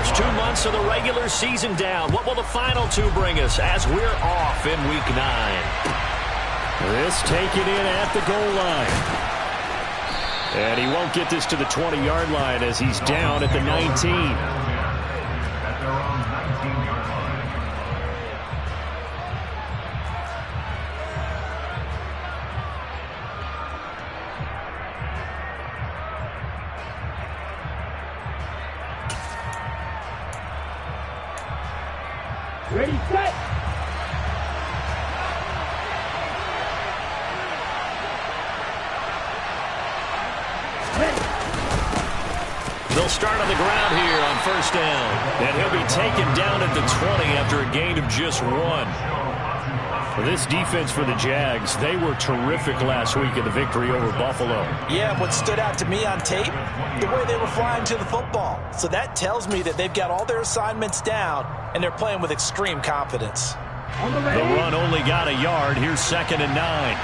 first 2 months of the regular season down. What will the final two bring us as we're off in Week 9? This taken in at the goal line. And he won't get this to the 20-yard line as he's down at the 19. Ready, set. They'll start on the ground here on first down. And he'll be taken down at the 20 after a gain of just 1. For this defense for the Jags, they were terrific last week in the victory over Buffalo. Yeah, what stood out to me on tape, the way they were flying to the football. So that tells me that they've got all their assignments down, and they're playing with extreme confidence. The run only got a yard. Here's 2nd and 9.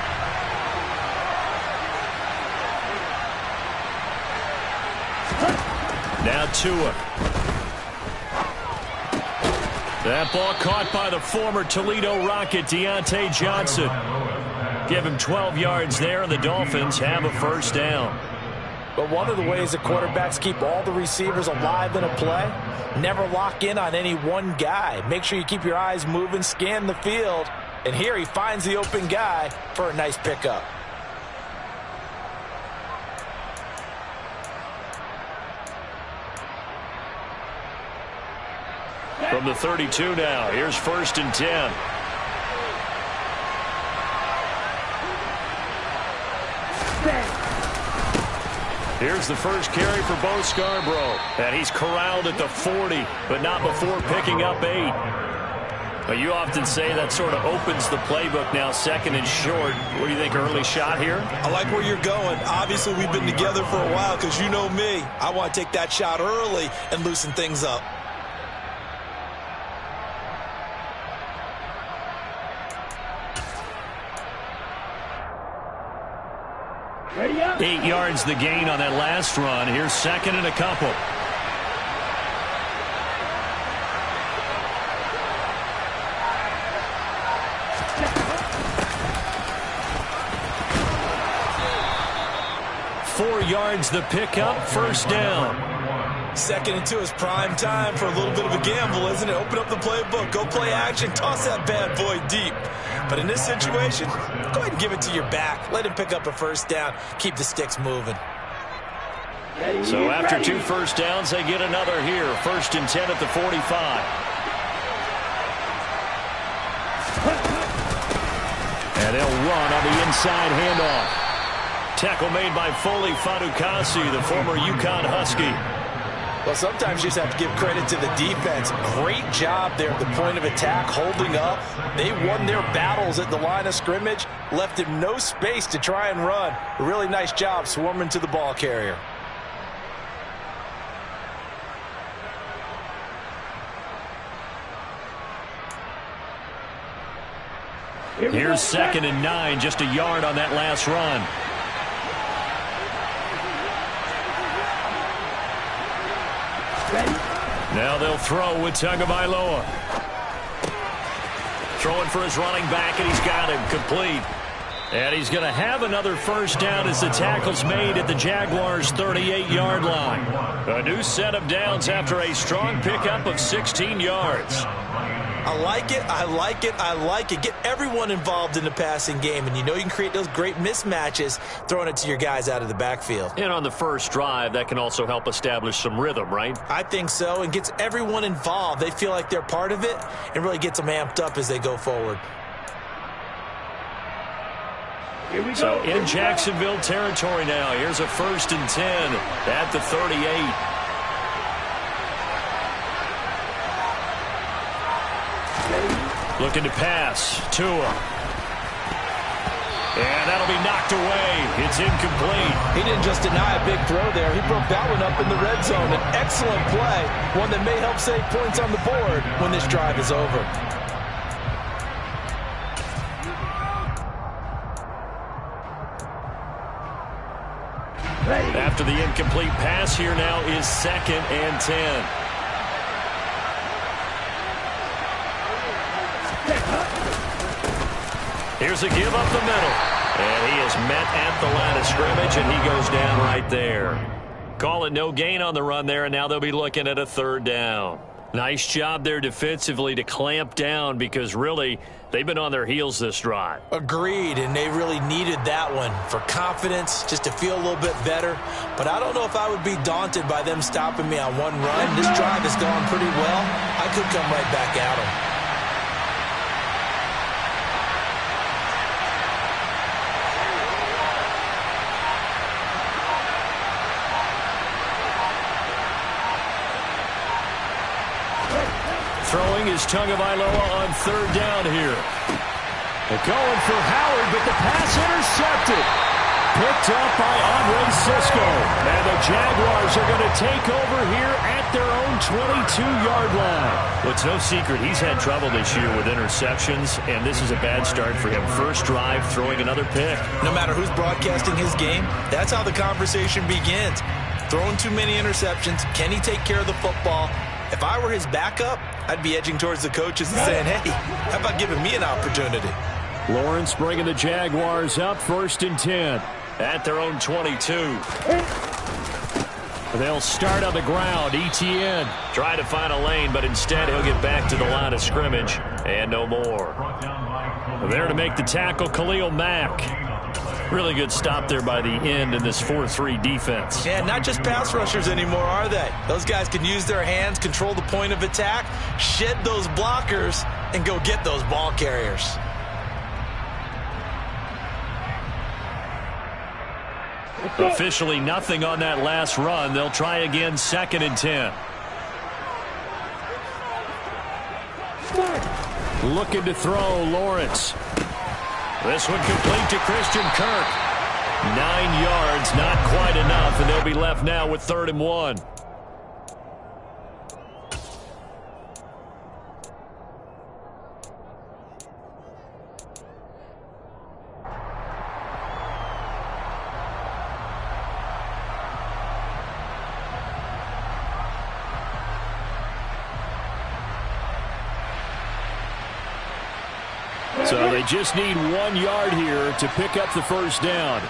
Now Tua. That ball caught by the former Toledo Rocket, Deontay Johnson. Give him 12 yards there, and the Dolphins have a first down. But one of the ways that quarterbacks keep all the receivers alive in a play, never lock in on any one guy. Make sure you keep your eyes moving, scan the field. And here he finds the open guy for a nice pickup. From the 32 now, here's 1st and 10. Here's the first carry for Bo Scarborough. And he's corralled at the 40, but not before picking up 8. But you often say that sort of opens the playbook now, 2nd and short. What do you think, early shot here? I like where you're going. Obviously, we've been together for a while because you know me. I want to take that shot early and loosen things up. Ready up. 8 yards the gain on that last run. Here's 2nd and a couple. Four yards the pickup, first down. 2nd and 2 is prime time for a little bit of a gamble, isn't it? Open up the playbook, go play action, toss that bad boy deep. But in this situation, go ahead and give it to your back. Let him pick up a first down. Keep the sticks moving. So after 2 first downs, they get another here. 1st and 10 at the 45. And they'll run on the inside handoff. Tackle made by Foley Fadukasi, the former UConn Husky. Well, sometimes you just have to give credit to the defense. Great job there at the point of attack, holding up. They won their battles at the line of scrimmage, left him no space to try and run. A really nice job swarming to the ball carrier. Here's 2nd and 9, just a yard on that last run. Now they'll throw with Tagovailoa. Throwing for his running back, and he's got him complete. And he's going to have another first down as the tackle's made at the Jaguars' 38-yard line. A new set of downs after a strong pickup of 16 yards. I like it, I like it, I like it. Get everyone involved in the passing game, and you know you can create those great mismatches throwing it to your guys out of the backfield. And on the first drive, that can also help establish some rhythm, right? I think so, and gets everyone involved. They feel like they're part of it and really gets them amped up as they go forward. So in Jacksonville territory now, here's a 1st and 10 at the 38. Looking to pass. Tua. And that'll be knocked away. It's incomplete. He didn't just deny a big throw there. He broke that one up in the red zone. An excellent play. One that may help save points on the board when this drive is over. After the incomplete pass, here now is 2nd and 10. Here's a give up the middle. And he is met at the line of scrimmage, and he goes down right there. Call it no gain on the run there, and now they'll be looking at a third down. Nice job there defensively to clamp down because really they've been on their heels this drive. Agreed, and they really needed that one for confidence, just to feel a little bit better. But I don't know if I would be daunted by them stopping me on one run. This drive has gone pretty well. I could come right back at them. Throwing is Tagovailoa on third down here. They're going for Howard, but the pass intercepted. Picked up by Andre Cisco. And the Jaguars are going to take over here at their own 22-yard line. Well, it's no secret he's had trouble this year with interceptions, and this is a bad start for him. First drive, throwing another pick. No matter who's broadcasting his game, that's how the conversation begins. Throwing too many interceptions. Can he take care of the football? If I were his backup, I'd be edging towards the coaches and saying, hey, how about giving me an opportunity? Lawrence bringing the Jaguars up, 1st and 10. At their own 22. They'll start on the ground. Etienne try to find a lane, but instead he'll get back to the line of scrimmage. And no more. There to make the tackle, Khalil Mack. Really good stop there by the end in this 4-3 defense. Yeah, not just pass rushers anymore, are they? Those guys can use their hands, control the point of attack, shed those blockers, and go get those ball carriers. Officially nothing on that last run. They'll try again, 2nd and 10. Looking to throw, Lawrence. This one complete to Christian Kirk. 9 yards, not quite enough, and they'll be left now with 3rd and 1. So they just need 1 yard here to pick up the first down.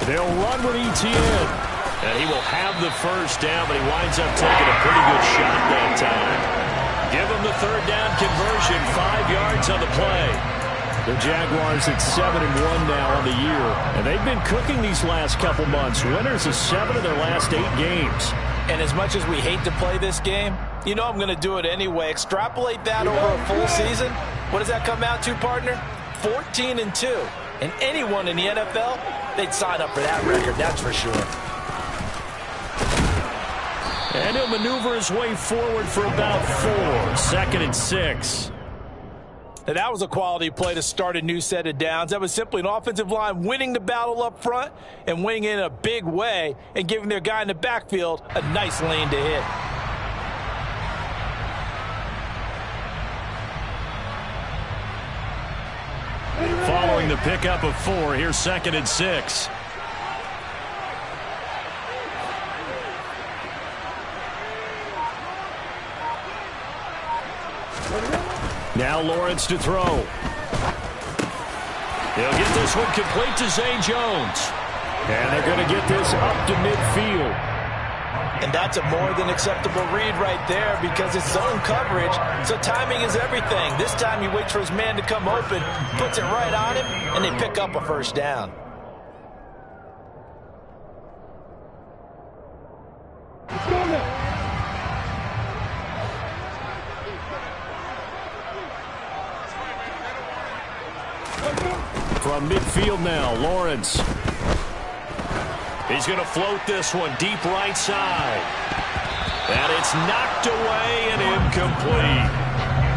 They'll run with Etienne. And he will have the first down, but he winds up taking a pretty good shot that time. Give him the 3rd down conversion, 5 yards on the play. The Jaguars at 7-1 now on the year. And they've been cooking these last couple months. Winners of 7 of their last 8 games. And as much as we hate to play this game, you know I'm going to do it anyway. Extrapolate that over a full season. What does that come out to, partner? 14-2. And anyone in the NFL, they'd sign up for that record, that's for sure. And he'll maneuver his way forward for about 4. 2nd and 6. Now, that was a quality play to start a new set of downs. That was simply an offensive line winning the battle up front and winning it in a big way and giving their guy in the backfield a nice lane to hit. Following the pickup of 4, here's 2nd and 6. Now Lawrence to throw. He'll get this one complete to Zay Jones. And they're going to get this up to midfield. And that's a more than acceptable read right there because it's zone coverage, so timing is everything. This time he waits for his man to come open, puts it right on him, and they pick up a first down. From midfield now, Lawrence. He's going to float this one deep right side. And it's knocked away and incomplete.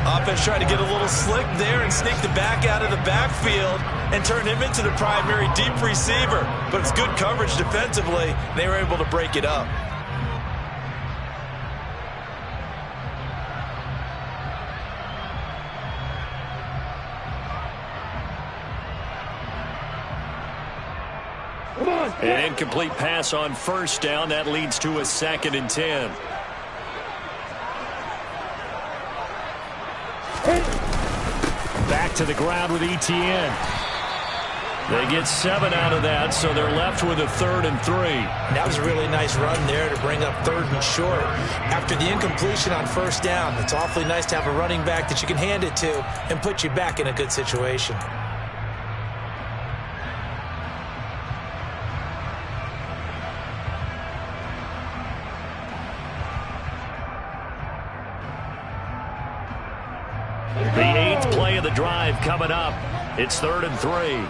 Offense trying to get a little slick there and sneak the back out of the backfield and turn him into the primary deep receiver. But it's good coverage defensively. They were able to break it up. An incomplete pass on first down. That leads to a 2nd and 10. back to the ground with ETN. They get 7 out of that, so they're left with a 3rd and 3. That was a really nice run there to bring up 3rd and short. After the incompletion on 1st down, it's awfully nice to have a running back that you can hand it to and put you back in a good situation. The 8th play of the drive coming up. It's 3rd and 3.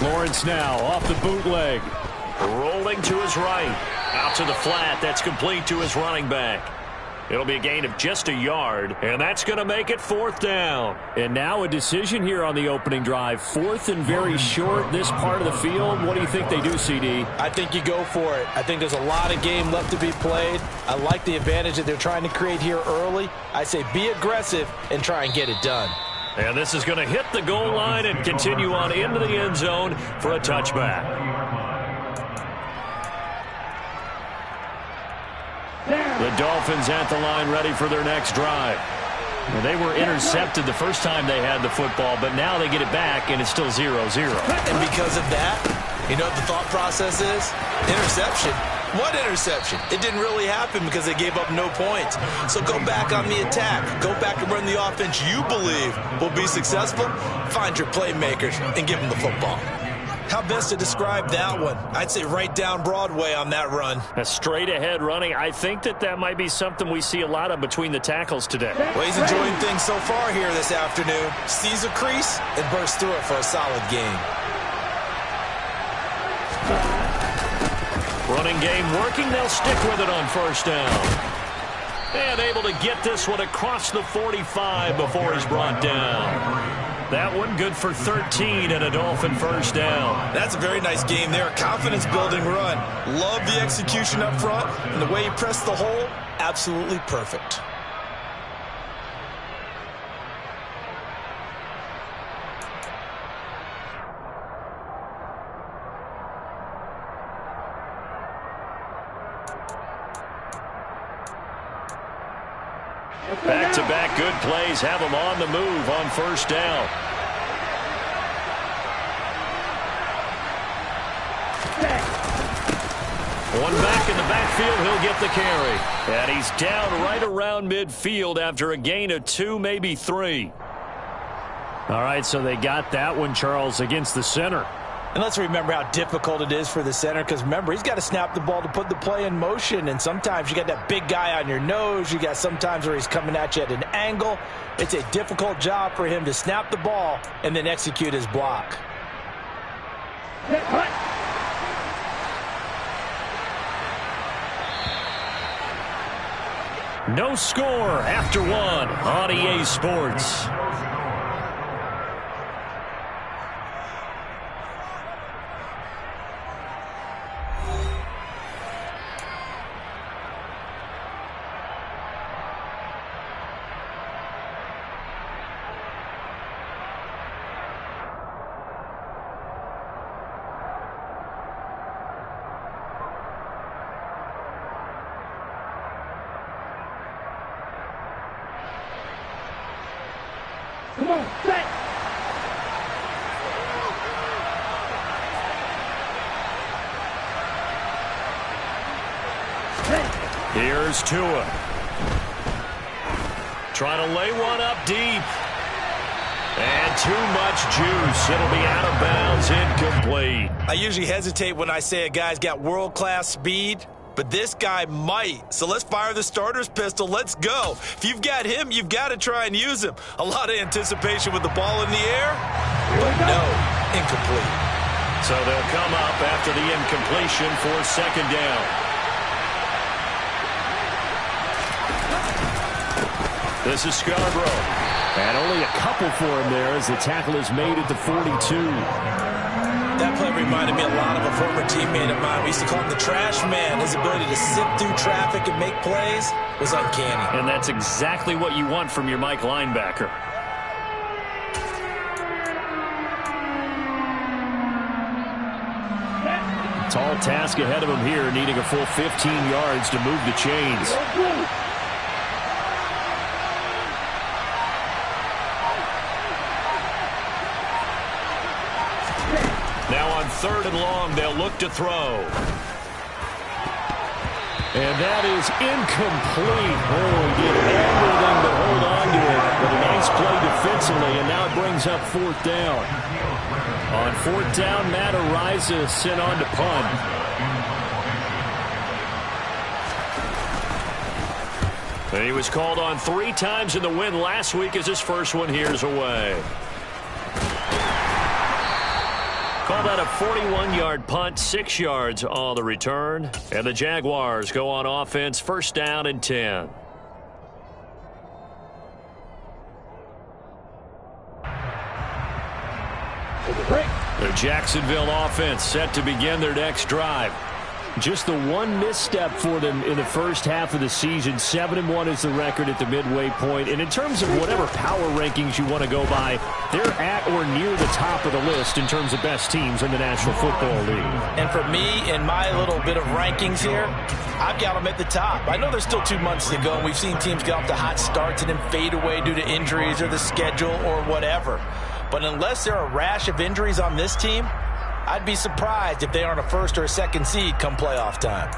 Lawrence now off the bootleg. Rolling to his right. Out to the flat. That's complete to his running back. It'll be a gain of just a yard, and that's going to make it 4th down. And now a decision here on the opening drive. 4th and very short, this part of the field. What do you think they do, CD? I think you go for it. I think there's a lot of game left to be played. I like the advantage that they're trying to create here early. I say be aggressive and try and get it done. And this is going to hit the goal line and continue on into the end zone for a touchback. The Dolphins at the line ready for their next drive. Well, they were intercepted the first time they had the football, but now they get it back, and it's still 0-0. And because of that, you know what the thought process is? Interception. What interception? It didn't really happen because they gave up no points. So go back on the attack. Go back and run the offense you believe will be successful. Find your playmakers and give them the football. How best to describe that one? I'd say right down Broadway on that run. A straight-ahead running. I think that might be something we see a lot of between the tackles today. Well, he's enjoying things so far here this afternoon. Sees a crease and bursts through it for a solid gain. Running game working. They'll stick with it on 1st down. And able to get this one across the 45 before he's brought down. That one good for 13 and a Dolphin 1st down. That's a very nice game there. Confidence-building run. Love the execution up front. And the way he pressed the hole, absolutely perfect. Back-to-back good plays have them on the move on 1st down. One back in the backfield, he'll get the carry. And he's down right around midfield after a gain of 2, maybe 3. All right, so they got that one, Charles, against the center. And let's remember how difficult it is for the center, because remember, he's got to snap the ball to put the play in motion, and sometimes you got that big guy on your nose. You got sometimes where he's coming at you at an angle. It's a difficult job for him to snap the ball and then execute his block. No score after 1 on EA Sports. Come on, set. Here's Tua. Trying to lay one up deep. And too much juice. It'll be out of bounds, incomplete. I usually hesitate when I say a guy's got world-class speed, but this guy might. So let's fire the starter's pistol. Let's go. If you've got him, you've got to try and use him. A lot of anticipation with the ball in the air, but no, incomplete. So they'll come up after the incompletion for 2nd down. This is Scarborough. And only a couple for him there as the tackle is made at the 42. That play reminded me a lot of a former teammate of mine. We used to call him the trash man. His ability to sift through traffic and make plays was uncanny. And that's exactly what you want from your Mike linebacker. Tall task ahead of him here, needing a full 15 yards to move the chains. 3rd and long. They'll look to throw. And that is incomplete. Oh, he did everything but hold on to it. But a nice play defensively, and now it brings up 4th down. On 4th down, Matt Ariza sent on to punt. And he was called on 3 times in the win last week as his first one here's away. Call that a 41-yard punt, 6 yards on the return. And the Jaguars go on offense, 1st down and 10. The Jacksonville offense set to begin their next drive. Just the one misstep for them in the first half of the season. 7-1 is the record at the midway point. And in terms of whatever power rankings you want to go by, they're at or near the top of the list in terms of best teams in the National Football League. And for me, in my little bit of rankings here, I've got them at the top. I know there's still 2 months to go, and we've seen teams get off to hot starts and then fade away due to injuries or the schedule or whatever. But unless there are a rash of injuries on this team, I'd be surprised if they aren't a 1st or a 2nd seed come playoff time.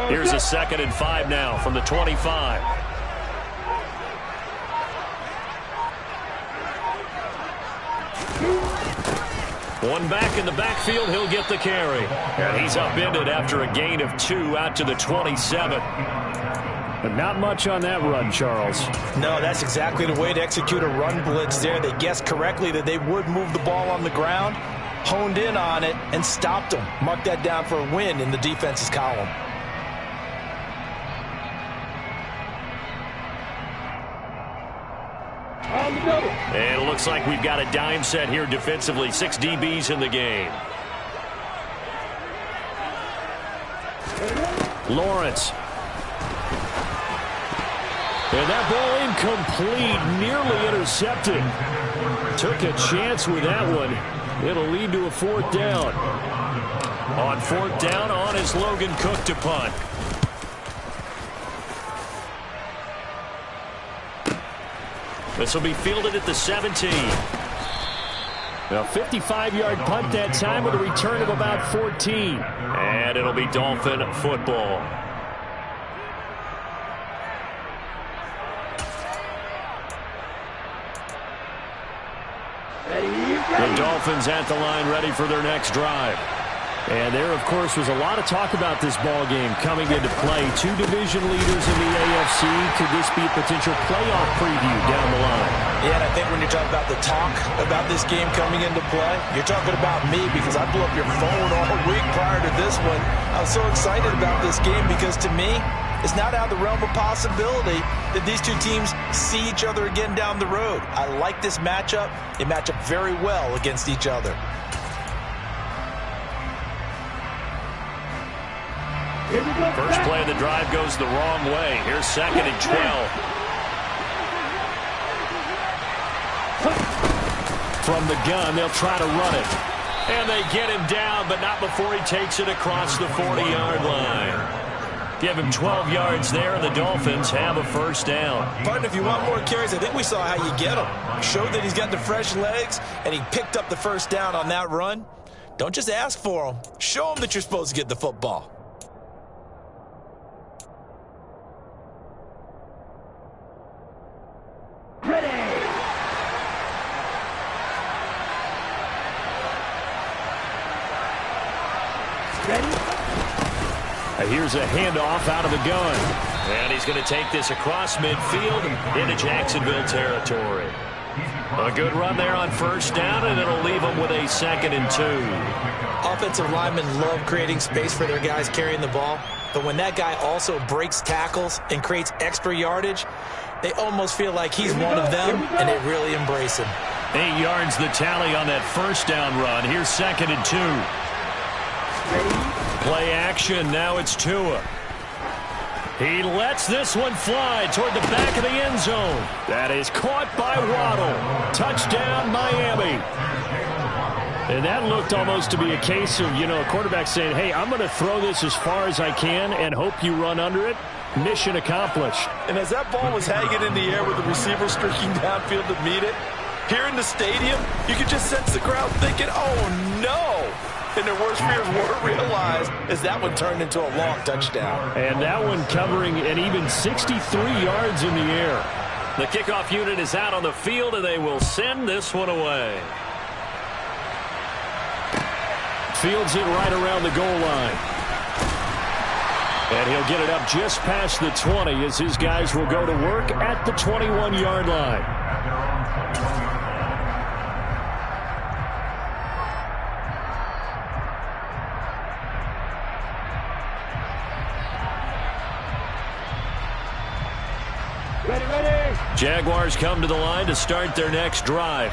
Here's a 2nd and 5 now from the 25. One back in the backfield, he'll get the carry. And he's upended after a gain of 2 out to the 27. But not much on that run, Charles. No, that's exactly the way to execute a run blitz there. They guessed correctly that they would move the ball on the ground, honed in on it, and stopped them. Mark that down for a win in the defense's column. And it looks like we've got a dime set here defensively. 6 DBs in the game. Lawrence. And that ball incomplete, nearly intercepted. Took a chance with that one. It'll lead to a 4th down. On 4th down, on is Logan Cook to punt. This will be fielded at the 17. A 55-yard punt that time with a return of about 14. And it'll be Dolphin football. The Dolphins at the line ready for their next drive. And there, of course, was a lot of talk about this ball game coming into play. 2 division leaders in the AFC. Could this be a potential playoff preview down the line? Yeah, and I think when you're talking about the talk about this game coming into play, you're talking about me because I blew up your phone all week prior to this one. I was so excited about this game because to me, it's not out of the realm of possibility that these 2 teams see each other again down the road. I like this matchup. They match up very well against each other. First play of the drive goes the wrong way. Here's 2nd and 12. From the gun, they'll try to run it. And they get him down, but not before he takes it across the 40-yard line. Give him 12 yards there, and the Dolphins have a 1st down. Partner, if you want more carries, I think we saw how you get him. Showed that he's got the fresh legs, and he picked up the 1st down on that run. Don't just ask for him. Show him that you're supposed to get the football. Here's a handoff out of the gun. And he's going to take this across midfield into Jacksonville territory. A good run there on 1st down, and it'll leave them with a 2nd and 2. Offensive linemen love creating space for their guys carrying the ball. But when that guy also breaks tackles and creates extra yardage, they almost feel like he's one of them, and they really embrace him. 8 yards the tally on that 1st down run. Here's 2nd and 2. Play action. Now it's Tua. He lets this one fly toward the back of the end zone. That is caught by Waddle. Touchdown, Miami. And that looked almost to be a case of, a quarterback saying, hey, I'm going to throw this as far as I can and hope you run under it. Mission accomplished. And as that ball was hanging in the air with the receiver streaking downfield to meet it, here in the stadium, you could just sense the crowd thinking, oh, no. And their worst fears weren't realized as that one turned into a long touchdown. And that one covering an even 63 yards in the air. The kickoff unit is out on the field, and they will send this one away. Fields it right around the goal line. And he'll get it up just past the 20 as his guys will go to work at the 21-yard line. Jaguars come to the line to start their next drive.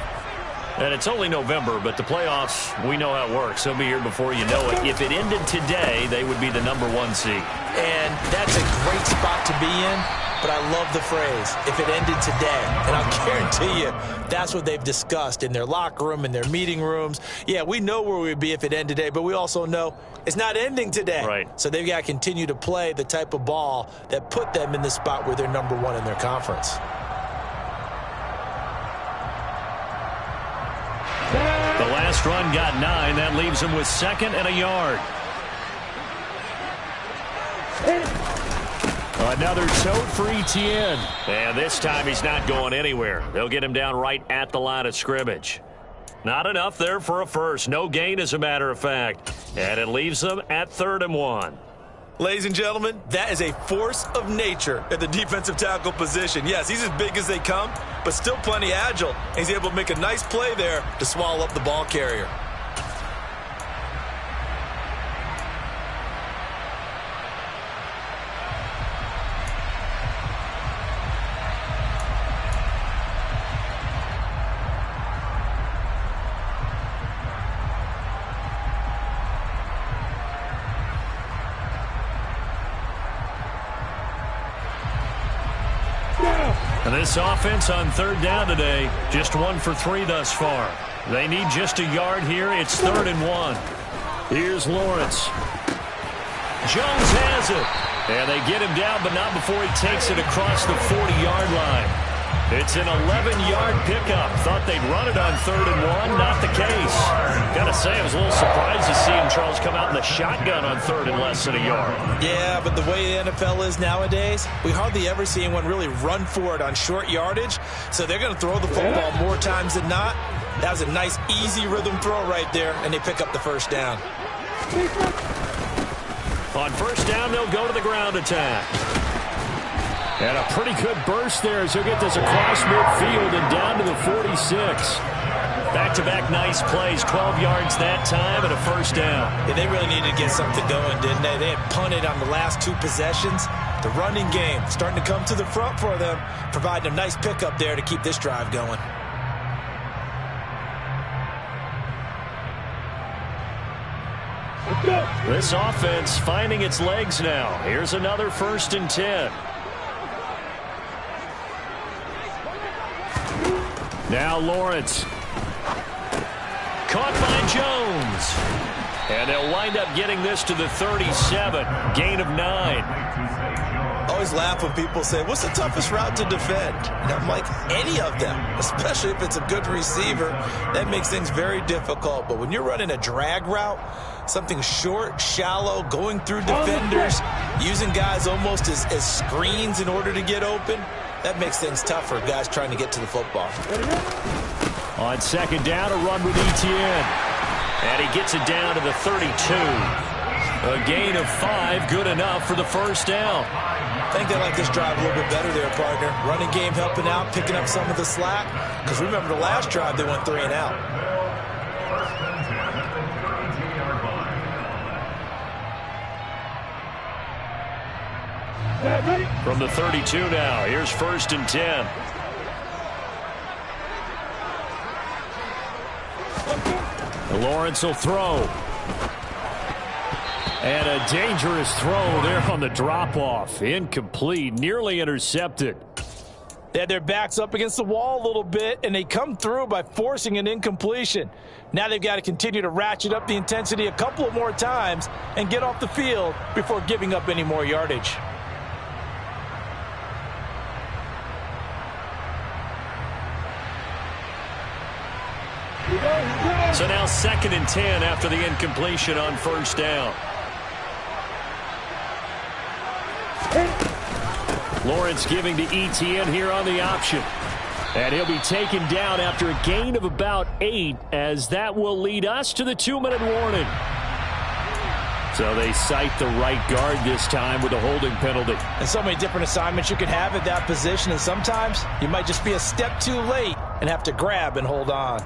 And it's only November, but the playoffs, we know how it works. They'll be here before you know it. If it ended today, they would be the #1 seed. And that's a great spot to be in, but I love the phrase, if it ended today. And I'll guarantee you, that's what they've discussed in their locker room, in their meeting rooms. Yeah, we know where we'd be if it ended today, but we also know it's not ending today. Right. So they've got to continue to play the type of ball that put them in the spot where they're #1 in their conference. The last run got 9. That leaves him with 2nd and a yard. Another tote for Etienne. And this time he's not going anywhere. They'll get him down right at the line of scrimmage. Not enough there for a first. No gain, as a matter of fact. And it leaves them at 3rd and 1. Ladies and gentlemen, that is a force of nature at the defensive tackle position. Yes, he's as big as they come, but still plenty agile. He's able to make a nice play there to swallow up the ball carrier. And this offense on 3rd down today, just 1 for 3 thus far. They need just a yard here. It's 3rd and 1. Here's Lawrence. Jones has it. And they get him down, but not before he takes it across the 40-yard line. It's an 11-yard pickup. Thought they'd run it on 3rd and 1. Not the case. Got to say, I was a little surprised to see him, Charles, come out in the shotgun on 3rd and less than a yard. Yeah, but the way the NFL is nowadays, we hardly ever see anyone really run for it on short yardage. So they're going to throw the football more times than not. That was a nice, easy rhythm throw right there, and they pick up the first down. On 1st down, they'll go to the ground attack. And a pretty good burst there as he'll get this across midfield and down to the 46. Back-to-back nice plays, 12 yards that time and a first down. Yeah, they really needed to get something going, didn't they? They had punted on the last 2 possessions. The running game starting to come to the front for them, providing a nice pickup there to keep this drive going. This offense finding its legs now. Here's another 1st and 10. Now Lawrence. Caught by Jones. And they'll wind up getting this to the 37. Gain of 9. I always laugh when people say, what's the toughest route to defend? And I'm like, any of them, especially if it's a good receiver. That makes things very difficult. But when you're running a drag route, something short, shallow, going through defenders, using guys almost as screens in order to get open, that makes things tough for guys trying to get to the football. On 2nd down, a run with Etienne. And he gets it down to the 32. A gain of 5, good enough for the first down. I think they like this drive a little bit better there, partner. Running game helping out, picking up some of the slack. Because remember the last drive, they went 3 and out. From the 32 now, here's 1st and 10. Lawrence will throw. And a dangerous throw there on the drop-off. Incomplete, nearly intercepted. They had their backs up against the wall a little bit, and they come through by forcing an incompletion. Now they've got to continue to ratchet up the intensity a couple of more times and get off the field before giving up any more yardage. So now 2nd and 10 after the incompletion on 1st down. Lawrence giving to ETN here on the option. And he'll be taken down after a gain of about 8, as that will lead us to the 2-minute warning. So they cite the right guard this time with a holding penalty. And so many different assignments you could have at that position, and sometimes you might just be a step too late and have to grab and hold on.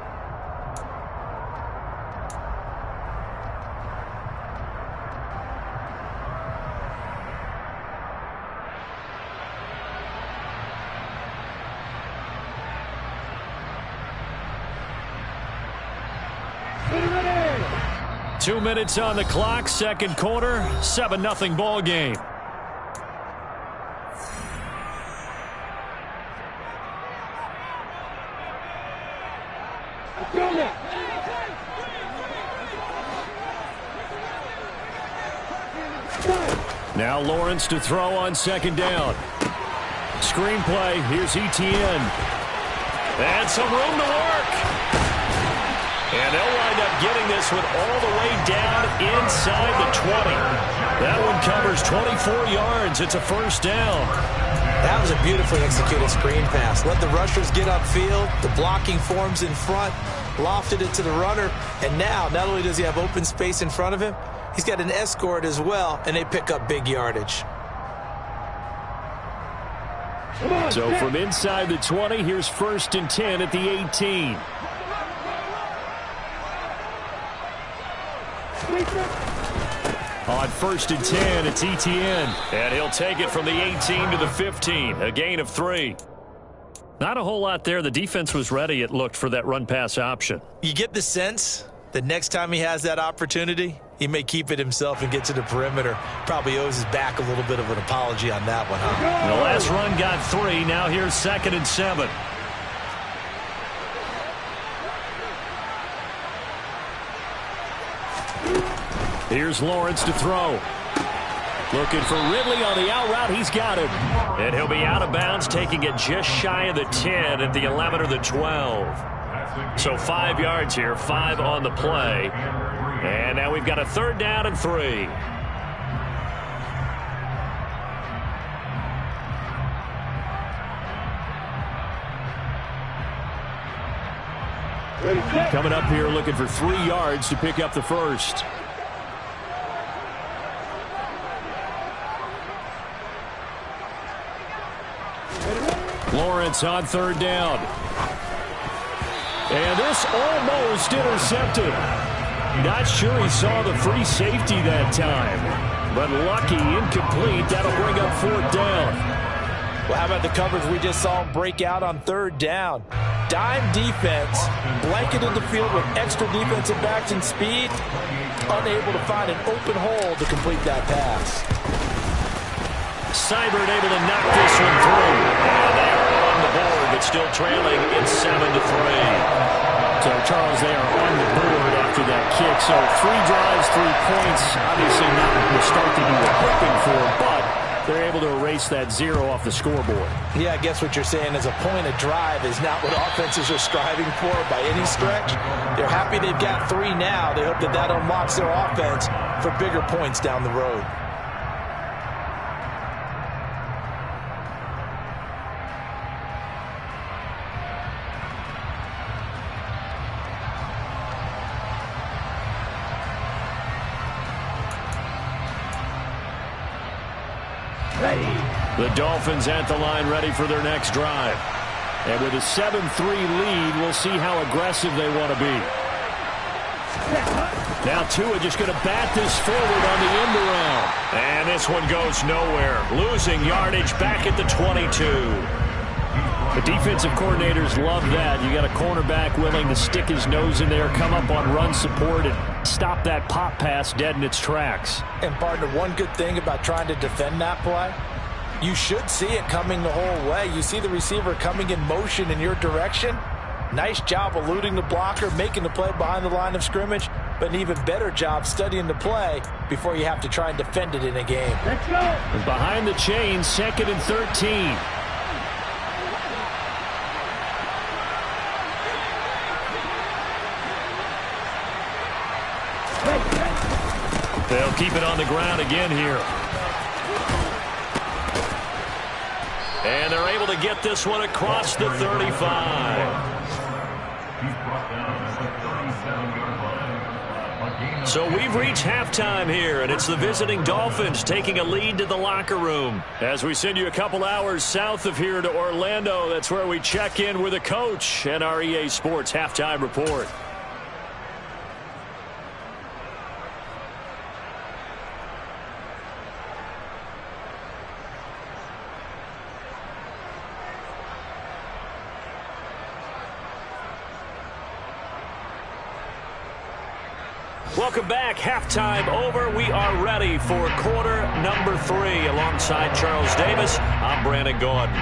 Ready. 2 minutes on the clock, 2nd quarter, 7-0 ball game. Now Lawrence to throw on 2nd down. Screenplay, here's ETN. And some room to work. And they'll wind up getting this one all the way down inside the 20. That one covers 24 yards. It's a 1st down. That was a beautifully executed screen pass. Let the rushers get upfield. The blocking forms in front. Lofted it to the runner. And now, not only does he have open space in front of him, he's got an escort as well, and they pick up big yardage. So from inside the 20, here's 1st and 10 at the 18. On 1st and 10, it's ETN. And he'll take it from the 18 to the 15, a gain of 3. Not a whole lot there. The defense was ready, it looked, for that run-pass option. You get the sense that next time he has that opportunity, he may keep it himself and get to the perimeter. Probably owes his back a little bit of an apology on that one, huh? The last run got 3. Now here's 2nd and 7. Here's Lawrence to throw. Looking for Ridley on the out route. He's got it. And he'll be out of bounds, taking it just shy of the 10 at the 11 or the 12. So 5 yards here, 5 on the play. And now we've got a 3rd down and 3. Coming up here looking for 3 yards to pick up the 1st. Lawrence on 3rd down. And this almost intercepted. Not sure he saw the free safety that time. But lucky, incomplete. That'll bring up 4th down. Well, how about the coverage we just saw him break out on 3rd down? Dime defense, blanketed the field with extra defensive backs and speed, unable to find an open hole to complete that pass. Seibert able to knock this one through. And they are on the board, but still trailing. It's 7-3. So, Charles, they are on the board after that kick. So 3 drives, 3 points. Obviously not the start that you were hoping for, but they're able to erase that 0 off the scoreboard. Yeah, I guess what you're saying is a point of drive is not what offenses are striving for by any stretch. They're happy they've got 3 now. They hope that that unlocks their offense for bigger points down the road. The Dolphins at the line ready for their next drive. And with a 7-3 lead, we'll see how aggressive they want to be. Now Tua just going to bat this forward on the end around. And this one goes nowhere. Losing yardage back at the 22. The defensive coordinators love that. You got a cornerback willing to stick his nose in there, come up on run support, and stop that pop pass dead in its tracks. And partner, one good thing about trying to defend that play, you should see it coming the whole way. You see the receiver coming in motion in your direction. Nice job eluding the blocker, making the play behind the line of scrimmage, but an even better job studying the play before you have to try and defend it in a game. Let's go. And behind the chain, 2nd and 13. They'll keep it on the ground again here. And they're able to get this one across the 35. So we've reached halftime here, and it's the visiting Dolphins taking a lead to the locker room. As we send you a couple hours south of here to Orlando, that's where we check in with the coach and our EA Sports halftime report. Welcome back. Halftime over. We are ready for quarter number 3. Alongside Charles Davis, I'm Brandon Gordon.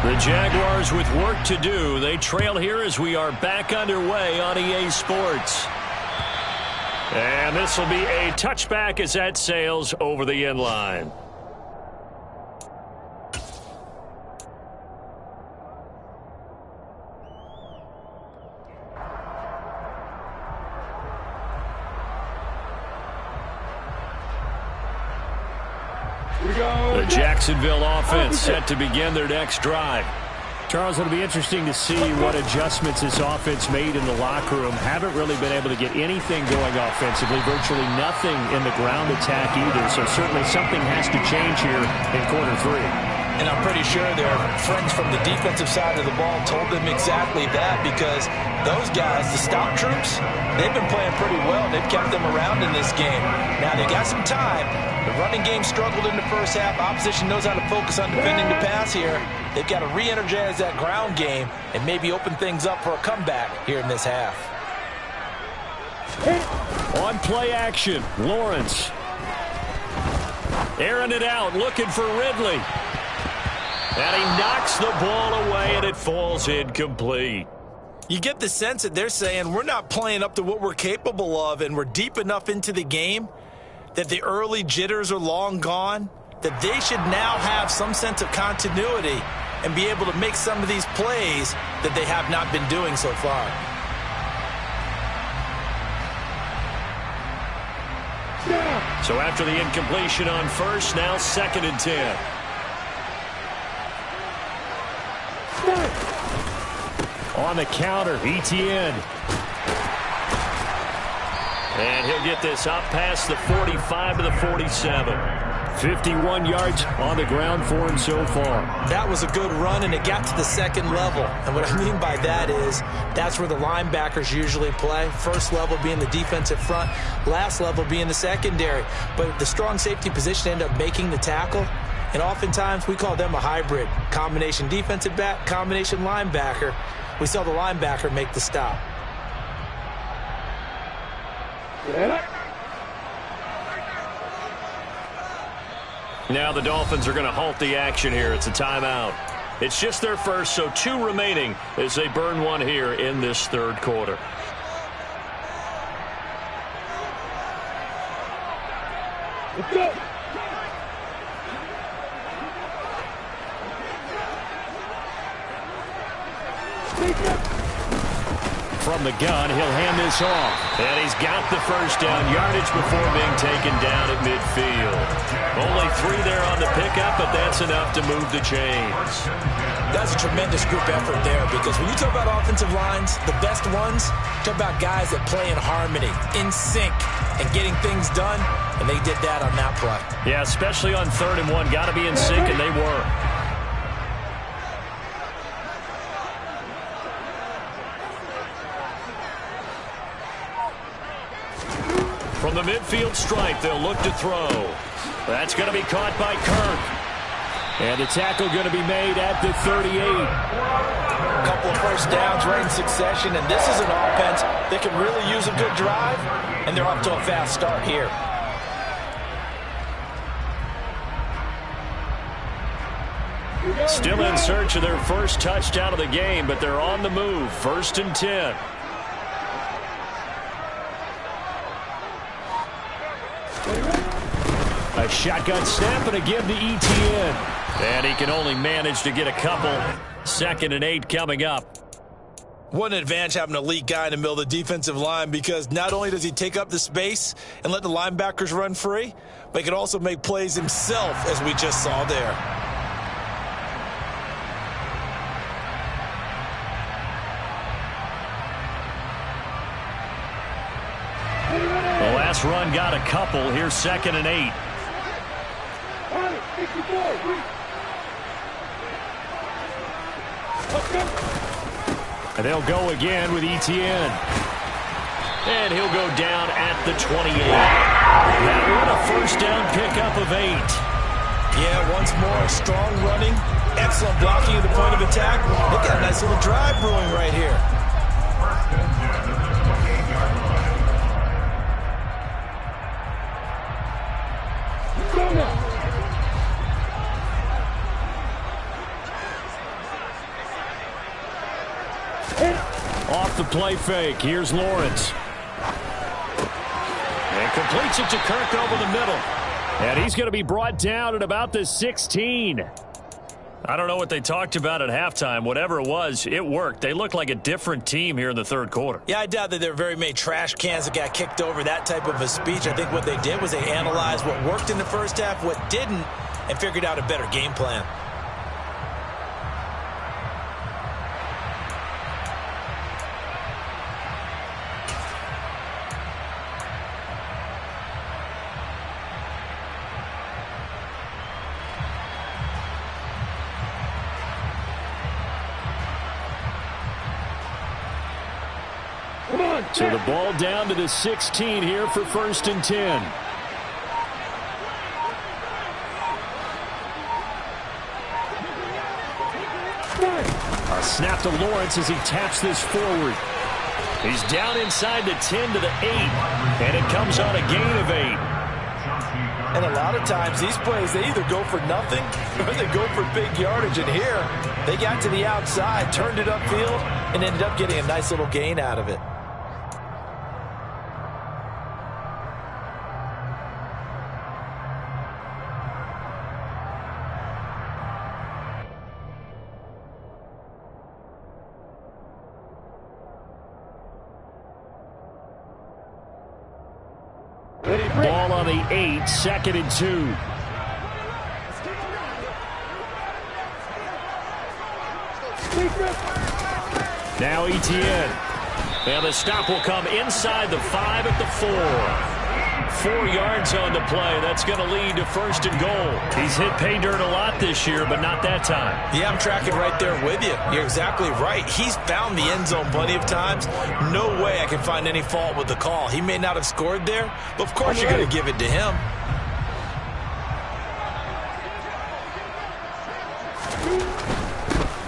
The Jaguars with work to do. They trail here as we are back underway on EA Sports. And this will be a touchback as that sails over the end line. The Jacksonville offense set to begin their next drive. Charles, it'll be interesting to see what adjustments this offense made in the locker room. Haven't really been able to get anything going offensively, virtually nothing in the ground attack either. So certainly something has to change here in quarter 3. And I'm pretty sure their friends from the defensive side of the ball told them exactly that, because those guys, the stop troops, they've been playing pretty well. They've kept them around in this game. Now they got some time. The running game struggled in the first half. Opposition knows how to focus on defending the pass here. They've got to re-energize that ground game and maybe open things up for a comeback here in this half. On play action, Lawrence. Airing it out, looking for Ridley. And he knocks the ball away, and it falls incomplete. You get the sense that they're saying we're not playing up to what we're capable of, and we're deep enough into the game that the early jitters are long gone, that they should now have some sense of continuity and be able to make some of these plays that they have not been doing so far. So after the incompletion on first, now 2nd and 10. On the counter, Etienne. And he'll get this up past the 45 to the 47. 51 yards on the ground for him so far. That was a good run, and it got to the 2nd level. And what I mean by that is that's where the linebackers usually play. First level being the defensive front, last level being the secondary. But the strong safety position ended up making the tackle. And oftentimes we call them a hybrid. Combination defensive back, combination linebacker. We saw the linebacker make the stop. Now the Dolphins are going to halt the action here. It's a timeout. It's just their first, so 2 remaining as they burn one here in this 3rd quarter. Let's go. From the gun, he'll hand this off. And he's got the first down yardage before being taken down at midfield. Only 3 there on the pickup, but that's enough to move the chains. That's a tremendous group effort there, because when you talk about offensive lines, the best ones, talk about guys that play in harmony, in sync, and getting things done, and they did that on that play. Yeah, especially on 3rd and 1. Got to be in sync, and they were. From the midfield stripe, they'll look to throw. That's going to be caught by Kirk. And the tackle going to be made at the 38. A couple of first downs right in succession, and this is an offense that can really use a good drive, and they're off to a fast start here. Still in search of their first touchdown of the game, but they're on the move. 1st and 10. A shotgun snap and a give to ETN. And he can only manage to get a couple. 2nd and 8 coming up. What an advantage having an elite guy in the middle of the defensive line, because not only does he take up the space and let the linebackers run free, but he can also make plays himself, as we just saw there. The last run got a couple. Here's 2nd and 8. And they'll go again with ETN. And he'll go down at the 28. That what a first down pickup of 8. Yeah, once more, strong running, excellent blocking at the point of attack. They got a nice little drive brewing right here. Off the play fake. Here's Lawrence. And completes it to Kirk over the middle. And he's going to be brought down at about the 16. I don't know what they talked about at halftime. Whatever it was, it worked. They looked like a different team here in the 3rd quarter. Yeah, I doubt that there were very many trash cans that got kicked over, that type of a speech. I think what they did was they analyzed what worked in the first half, what didn't, and figured out a better game plan. So the ball down to the 16 here for 1st and 10. A snap to Lawrence as he taps this forward. He's down inside the 10 to the 8. And it comes on a gain of 8. And a lot of times these plays, they either go for nothing or they go for big yardage. And here, they got to the outside, turned it upfield, and ended up getting a nice little gain out of it. Ball on the 8, 2nd and 2. Now ETN. And the stop will come inside the 5 at the 4. 4 yards on the play. That's going to lead to 1st and goal. He's hit pay dirt a lot this year, but not that time. Yeah, I'm tracking right there with you. You're exactly right. He's found the end zone plenty of times. No way I can find any fault with the call. He may not have scored there, but of course you're going to give it to him.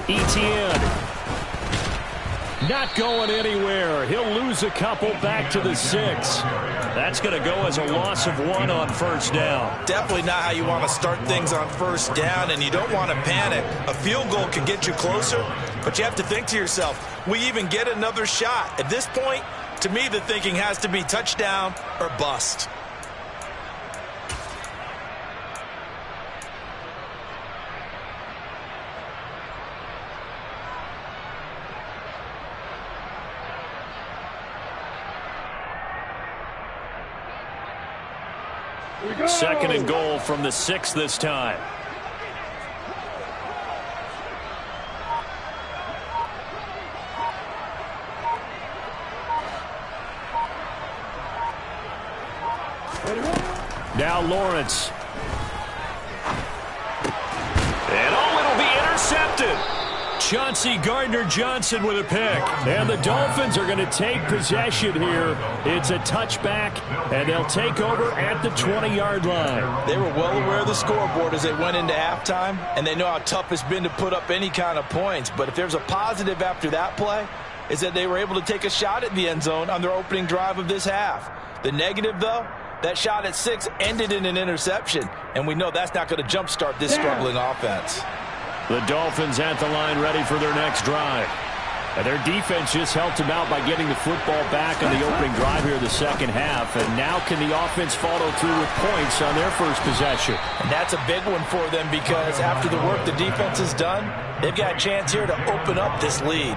ETN. Not going anywhere. He'll lose a couple back to the 6. That's going to go as a loss of 1 on 1st down. Definitely not how you want to start things on 1st down, and you don't want to panic. A field goal can get you closer, but you have to think to yourself, we even get another shot. At this point, to me, the thinking has to be touchdown or bust. Second and goal from the 6 this time. Now Lawrence. And oh, it'll be intercepted. Chauncey Gardner-Johnson with a pick. And the Dolphins are going to take possession here. It's a touchback, and they'll take over at the 20-yard line. They were well aware of the scoreboard as they went into halftime, and they know how tough it's been to put up any kind of points. But if there's a positive after that play, is that they were able to take a shot at the end zone on their opening drive of this half. The negative, though, that shot at 6 ended in an interception, and we know that's not going to jumpstart this struggling offense. The Dolphins at the line ready for their next drive. And their defense just helped them out by getting the football back on the opening drive here in the second half. And now can the offense follow through with points on their first possession? And that's a big one for them because after the work the defense has done, they've got a chance here to open up this lead.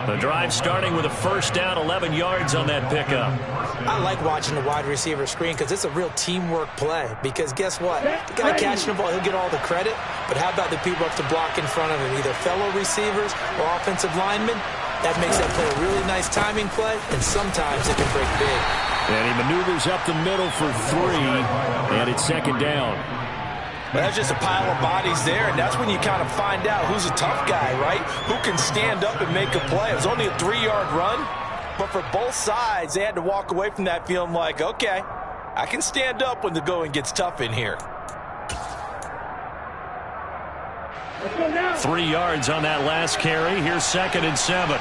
The drive starting with a first down, 11 yards on that pickup. I like watching the wide receiver screen because it's a real teamwork play. Because guess what? The guy catching the ball, he'll get all the credit. But how about the people up to block in front of him, either fellow receivers or offensive linemen? That makes that play a really nice timing play, and sometimes it can break big. And he maneuvers up the middle for 3, and it's second down. But that's just a pile of bodies there, and that's when you kind of find out who's a tough guy, right? Who can stand up and make a play. It was only a 3-yard run, but for both sides, they had to walk away from that feeling like, okay, I can stand up when the going gets tough in here. 3 yards on that last carry. Here's 2nd and 7.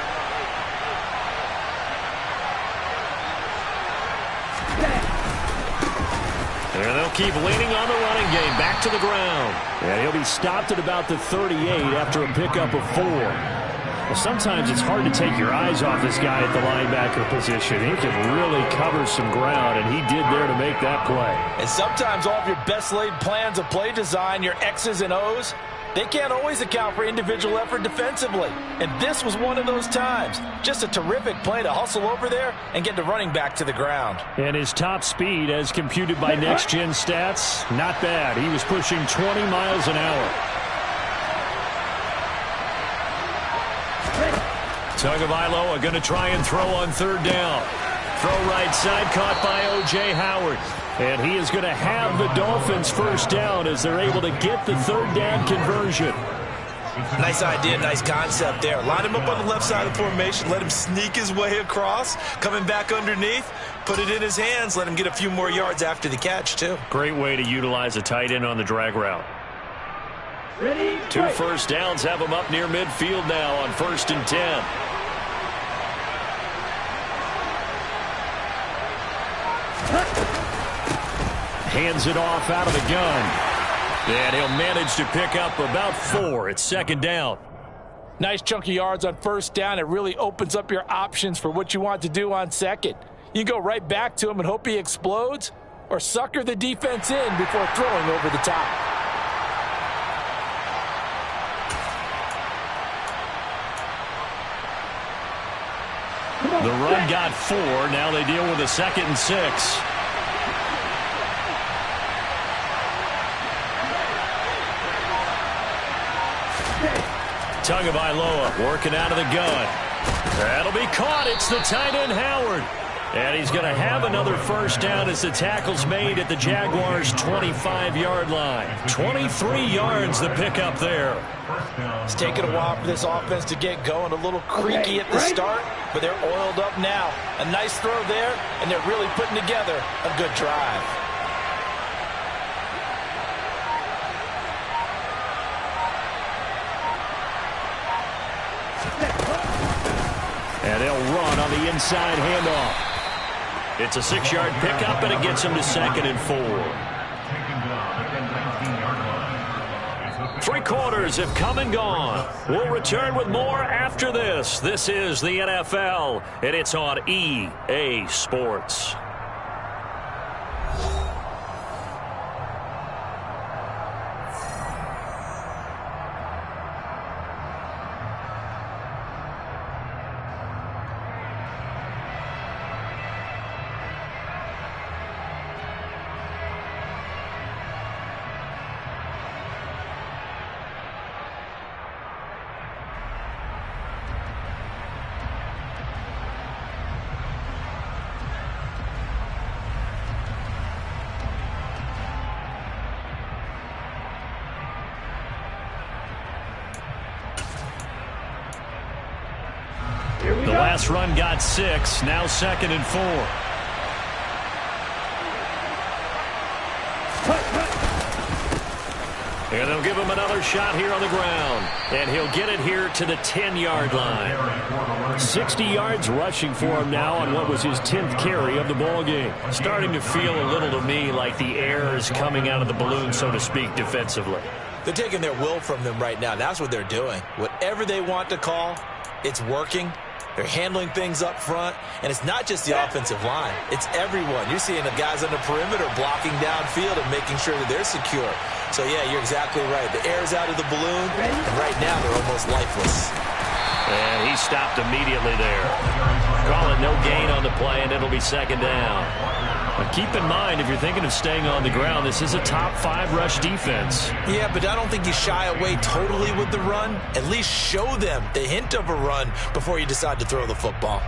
And they'll keep leaning on the running game. Back to the ground. And he'll be stopped at about the 38 after a pickup of 4. Well, sometimes it's hard to take your eyes off this guy at the linebacker position. He can really cover some ground, and he did there to make that play. And sometimes all of your best laid plans of play design, your X's and O's, they can't always account for individual effort defensively. And this was one of those times. Just a terrific play to hustle over there and get the running back to the ground. And his top speed, as computed by Next Gen Stats, not bad. He was pushing 20 miles an hour. Tagovailoa going to try and throw on 3rd down. Throw right side, caught by O.J. Howard. And he is going to have the Dolphins first down as they're able to get the 3rd down conversion. Nice idea, nice concept there. Line him up on the left side of the formation, let him sneak his way across, coming back underneath, put it in his hands, let him get a few more yards after the catch, too. Great way to utilize a tight end on the drag route. 2 first downs have him up near midfield now on 1st and 10. Hands it off out of the gun. And he'll manage to pick up about 4. It's 2nd down. Nice chunky yards on 1st down. It really opens up your options for what you want to do on 2nd. You can go right back to him and hope he explodes, or sucker the defense in before throwing over the top. The run got 4. Now they deal with a 2nd and 6. Tagovailoa working out of the gun. That'll be caught. It's the tight end Howard. And he's going to have another first down as the tackle's made at the Jaguars' 25-yard line. 23 yards the pickup there. It's taken a while for this offense to get going. A little creaky at the start, but they're oiled up now. A nice throw there, and they're really putting together a good drive. And they'll run on the inside handoff. It's a 6-yard pickup, and it gets him to 2nd and 4. 3 quarters have come and gone. We'll return with more after this. This is the NFL, and it's on EA Sports. last run got 6. Now 2nd and 4. And they'll give him another shot here on the ground. And he'll get it here to the 10-yard line. 60 yards rushing for him now on what was his 10th carry of the ball game. Starting to feel a little to me like the air is coming out of the balloon, so to speak, defensively. They're taking their will from them right now. That's what they're doing. Whatever they want to call, it's working. They're handling things up front, and it's not just the offensive line. It's everyone. You're seeing the guys on the perimeter blocking downfield and making sure that they're secure. So, yeah, you're exactly right. The air's out of the balloon, and right now they're almost lifeless. And he stopped immediately there. Call it no gain on the play, and it'll be 2nd down. But keep in mind, if you're thinking of staying on the ground, this is a top 5 rush defense. Yeah, but I don't think you shy away totally with the run. At least show them the hint of a run before you decide to throw the football.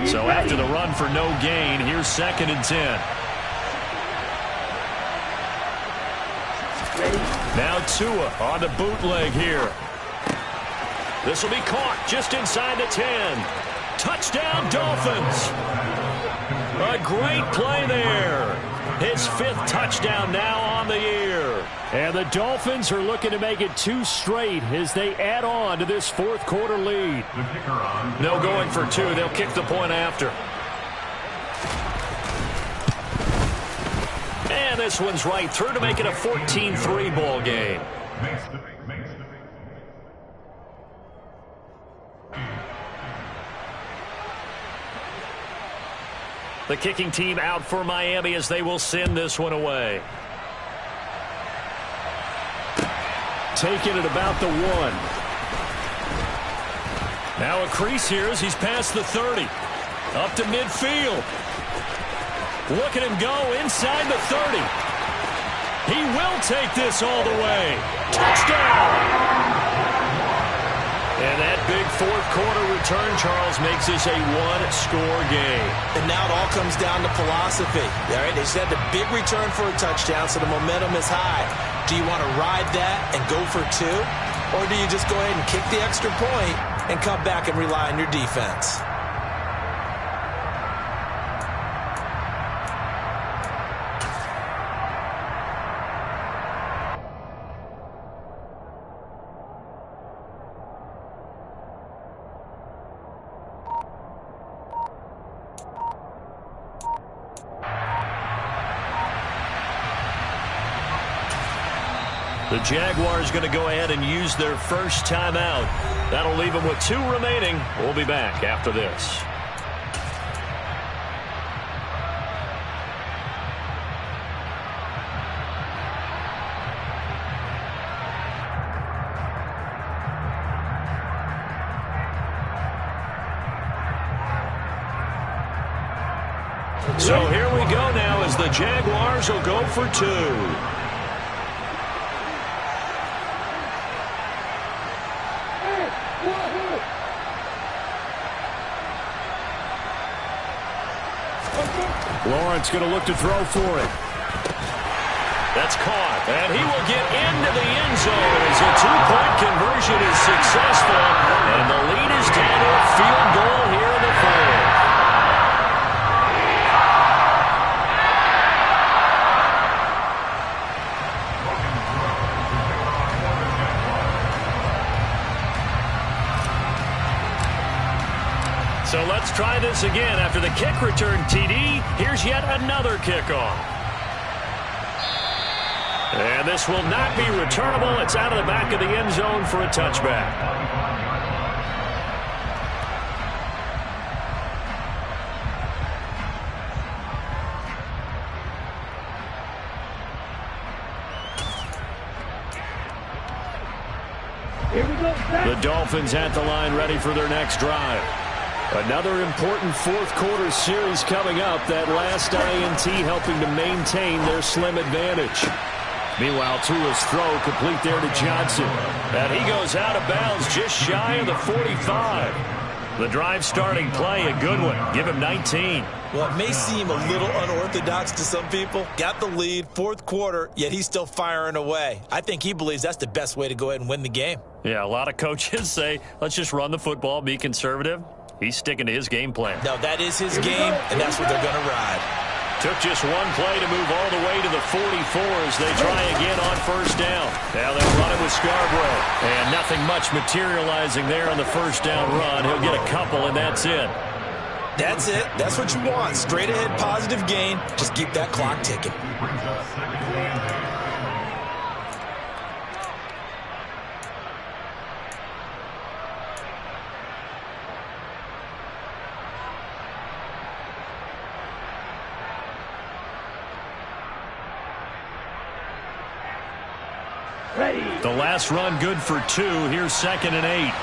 So after the run for no gain, here's 2nd and 10. Now Tua on the bootleg here. This will be caught just inside the 10. Touchdown, Dolphins. A great play there. His 5th touchdown now on the year. And the Dolphins are looking to make it 2 straight as they add on to this 4th quarter lead. No going for 2. They'll kick the point after. And this one's right through to make it a 14-3 ball game. The kicking team out for Miami as they will send this one away. Taking it about the 1. Now a crease here as he's past the 30. Up to midfield. Look at him go inside the 30. He will take this all the way. Touchdown! And that big 4th quarter return, Charles, makes this a 1-score game. And now it all comes down to philosophy. All right, they said the big return for a touchdown, so the momentum is high. Do you want to ride that and go for 2? Or do you just go ahead and kick the extra point and come back and rely on your defense? The Jaguars going to go ahead and use their first timeout. That'll leave them with 2 remaining. We'll be back after this. So here we go now as the Jaguars will go for 2. Lawrence going to look to throw for it. That's caught, and he will get into the end zone as a 2-point conversion is successful, and the lead is down to a field goal here in the 4th. So let's try this again. After the kick return, TD, here's yet another kickoff. And this will not be returnable. It's out of the back of the end zone for a touchback. The Dolphins at the line ready for their next drive. Another important 4th quarter series coming up. That last INT helping to maintain their slim advantage. Meanwhile, Tua's throw complete there to Johnson. And he goes out of bounds just shy of the 45. The drive starting play, a good one. Give him 19. Well, it may seem a little unorthodox to some people. Got the lead, fourth quarter, yet he's still firing away. I think he believes that's the best way to go ahead and win the game. Yeah, a lot of coaches say, let's just run the football, be conservative. He's sticking to his game plan. No, that is his game, and that's what they're going to ride. Took just one play to move all the way to the 44 as they try again on first down. Now they'll run it with Scarborough. And nothing much materializing there on the first down run. He'll get a couple, and that's it. That's it. That's what you want. Straight ahead, positive gain. Just keep that clock ticking. The last run good for 2. Here's 2nd and 8.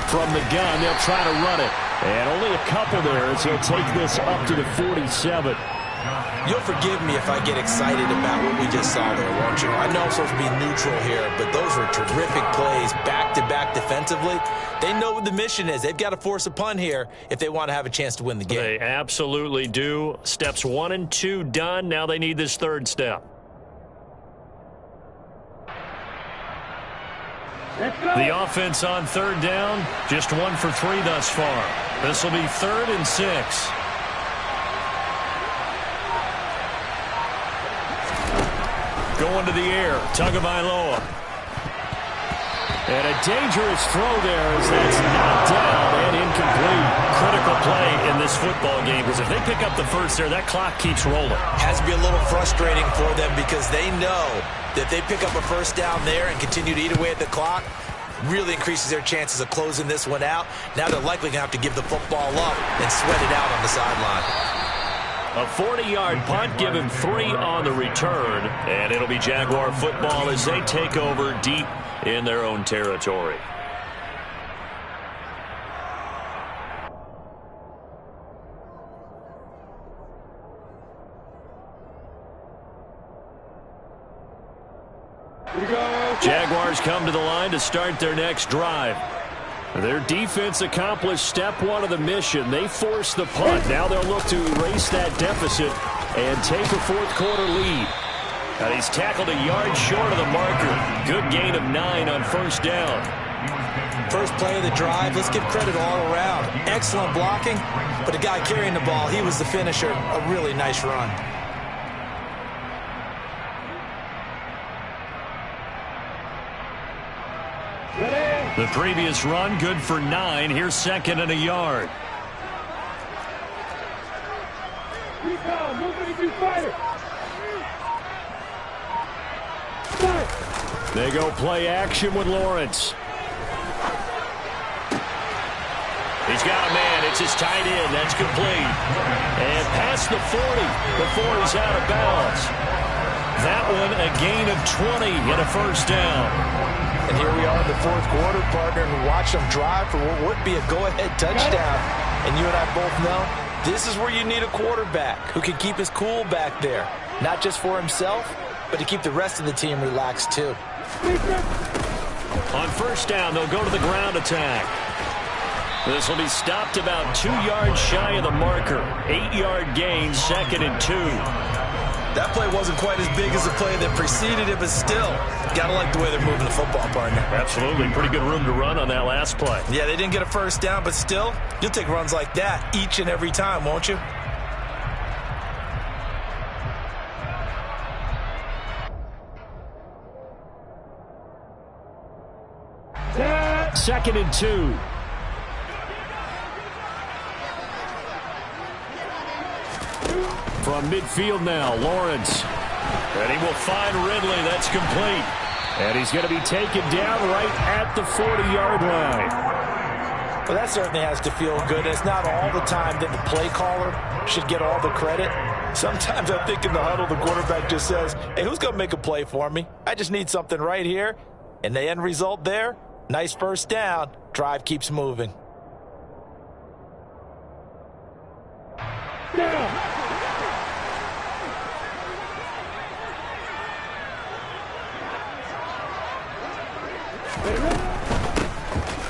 From the gun, they'll try to run it. And only a couple there as he'll take this up to the 47. You'll forgive me if I get excited about what we just saw there, won't you? I know I'm supposed to be neutral here, but those were terrific plays back-to-back defensively. They know what the mission is. They've got to force a punt here if they want to have a chance to win the game. They absolutely do. Steps 1 and 2 done. Now they need this third step. The offense on third down, just 1 for 3 thus far. This will be 3rd and 6. Going to the air, Tagovailoa. And a dangerous throw there as that's knocked down and incomplete. Critical play in this football game because if they pick up the first there, that clock keeps rolling. Has to be a little frustrating for them because they know that if they pick up a first down there and continue to eat away at the clock, really increases their chances of closing this one out. Now they're likely going to have to give the football up and sweat it out on the sideline. A 40-yard punt, give him 3 on the return, and it'll be Jaguar football as they take over deep in their own territory. Jaguars come to the line to start their next drive. Their defense accomplished step 1 of the mission. They forced the punt. Now they'll look to erase that deficit and take a fourth quarter lead. And he's tackled a yard short of the marker. Good gain of 9 on first down. First play of the drive, let's give credit all around. Excellent blocking, but the guy carrying the ball, he was the finisher. A really nice run. The previous run, good for 9. Here's 2nd and a yard. They go play action with Lawrence. He's got a man. It's his tight end. That's complete. And past the 40 before he's out of bounds. That one a gain of 20 and a first down. And here we are in the fourth quarter, partner, and watch them drive for what would be a go-ahead touchdown. And you and I both know this is where you need a quarterback who can keep his cool back there. Not just for himself, but to keep the rest of the team relaxed too. On first down, they'll go to the ground attack. This will be stopped about 2 yards shy of the marker. 8-yard gain, 2nd and 2. That play wasn't quite as big as the play that preceded it, but still, gotta like the way they're moving the football, partner. Absolutely. Pretty good room to run on that last play. Yeah, they didn't get a first down, but still, you'll take runs like that each and every time, won't you? Second and 2. From midfield now, Lawrence. And he will find Ridley. That's complete. And he's going to be taken down right at the 40-yard line. Well, that certainly has to feel good. It's not all the time that the play caller should get all the credit. Sometimes I think in the huddle, the quarterback just says, hey, who's going to make a play for me? I just need something right here. And the end result there, nice first down. Drive keeps moving.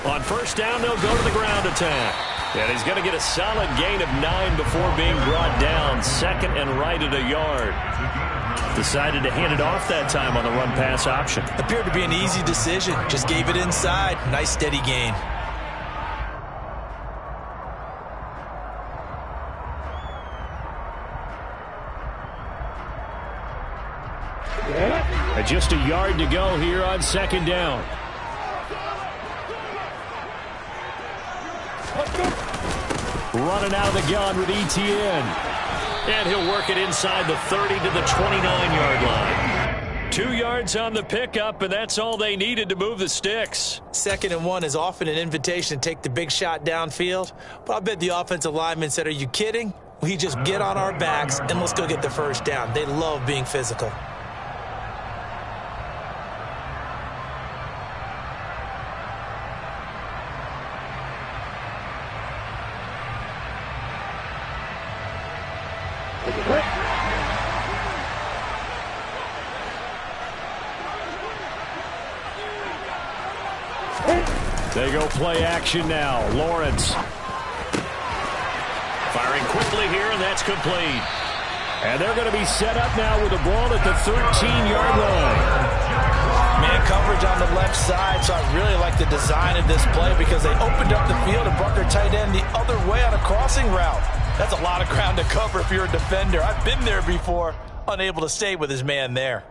On first down, they'll go to the ground attack. And he's going to get a solid gain of 9 before being brought down. Second and right at a yard. Decided to hand it off that time on the run-pass option. Appeared to be an easy decision. Just gave it inside. Nice steady gain. And just a yard to go here on second down. Running out of the gun with ETN. And he'll work it inside the 30 to the 29-yard line. 2 yards on the pickup, and that's all they needed to move the sticks. 2nd and 1 is often an invitation to take the big shot downfield. But I bet the offensive lineman said, are you kidding? We just get on our backs and let's go get the first down. They love being physical. They go play action now. Lawrence. Firing quickly here, and that's complete. And they're going to be set up now with the ball at the 13-yard line. Man coverage on the left side, so I really like the design of this play because they opened up the field and brought their tight end the other way on a crossing route. That's a lot of ground to cover if you're a defender. I've been there before, unable to stay with his man there.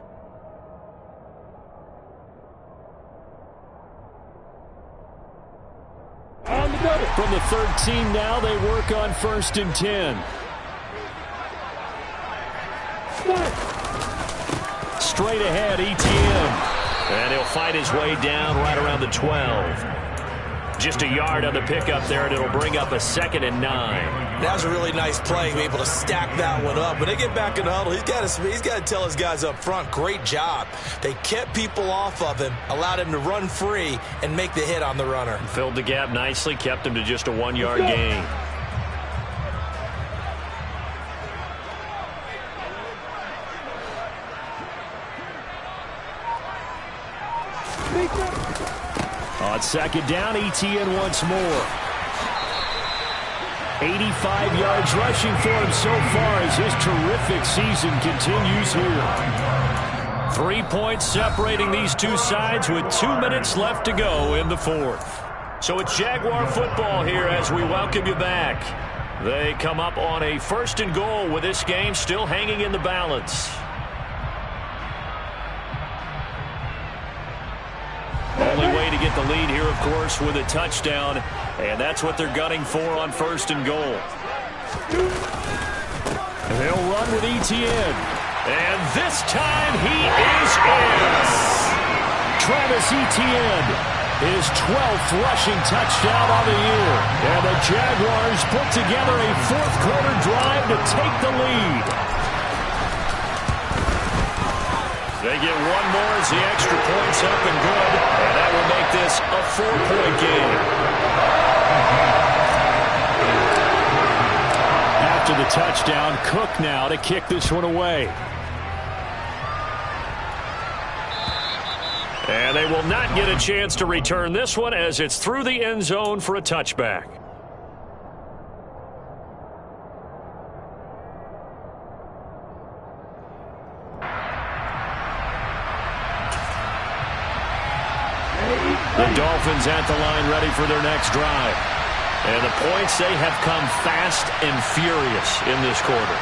From the 13 now, they work on 1st and 10. Straight ahead, ETN. And he'll fight his way down right around the 12. Just a yard on the pickup there, and it'll bring up a 2nd and 9. That was a really nice play, be able to stack that one up. When they get back in the huddle, he's got to tell his guys up front, great job. They kept people off of him, allowed him to run free and make the hit on the runner. Filled the gap nicely, kept him to just a 1-yard gain. On 2nd down, ETN once more. 85 yards rushing for him so far as his terrific season continues here. 3 points separating these two sides with 2 minutes left to go in the 4th. So it's Jaguar football here as we welcome you back. They come up on a 1st and goal with this game still hanging in the balance. Only way to get the lead here, of course, with a touchdown. And that's what they're gunning for on 1st and goal. They'll run with ETN. And this time he is in. Travis Etienne, his 12th rushing touchdown on the year. And the Jaguars put together a 4th-quarter drive to take the lead. They get one more as the extra point's up and good, and that will make this a 4-point game. After the touchdown, Cook now to kick this one away. And they will not get a chance to return this one as it's through the end zone for a touchback. The Dolphins at the line ready for their next drive. And the points, they have come fast and furious in this quarter.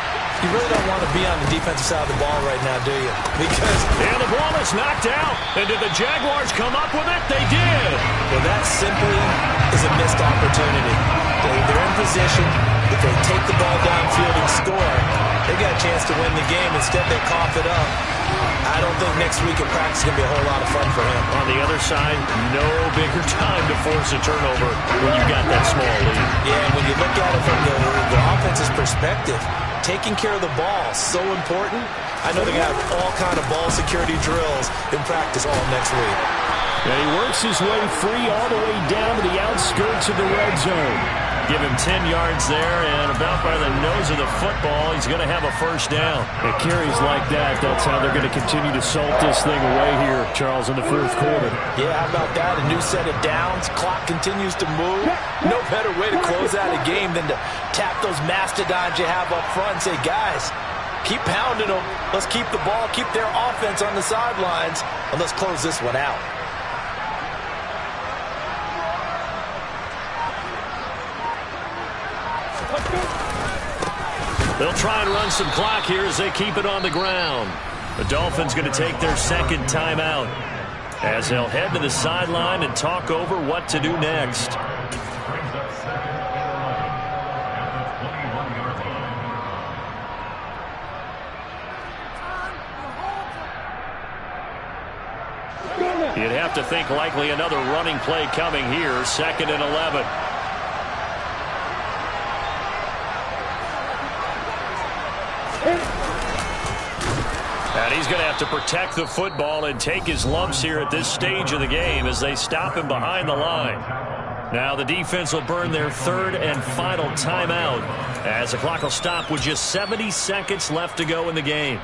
You really don't want to be on the defensive side of the ball right now, do you? Because and the ball is knocked out. And did the Jaguars come up with it? They did. Well, that simply is a missed opportunity. They're in position. If they take the ball downfield and score, they got a chance to win the game. Instead, they cough it up. I don't think next week in practice is going to be a whole lot of fun for him. On the other side, no bigger time to force a turnover when you've got that small lead. Yeah, and when you look at it from the offense's perspective, taking care of the ball is so important. I know they're going to have all kind of ball security drills in practice all next week. And he works his way free all the way down to the outskirts of the red zone. Give him 10 yards there, and about by the nose of the football, he's going to have a first down. It carries like that. That's how they're going to continue to salt this thing away here, Charles, in the fourth quarter. Yeah, how about that? A new set of downs. Clock continues to move. No better way to close out a game than to tap those mastodons you have up front and say, guys, keep pounding them. Let's keep the ball, keep their offense on the sidelines, and let's close this one out. They'll try and run some clock here as they keep it on the ground. The Dolphins going to take their second timeout as they'll head to the sideline and talk over what to do next. You'd have to think likely another running play coming here, 2nd and 11. And he's going to have to protect the football and take his lumps here at this stage of the game as they stop him behind the line. Now the defense will burn their 3rd and final timeout as the clock will stop with just 70 seconds left to go in the game.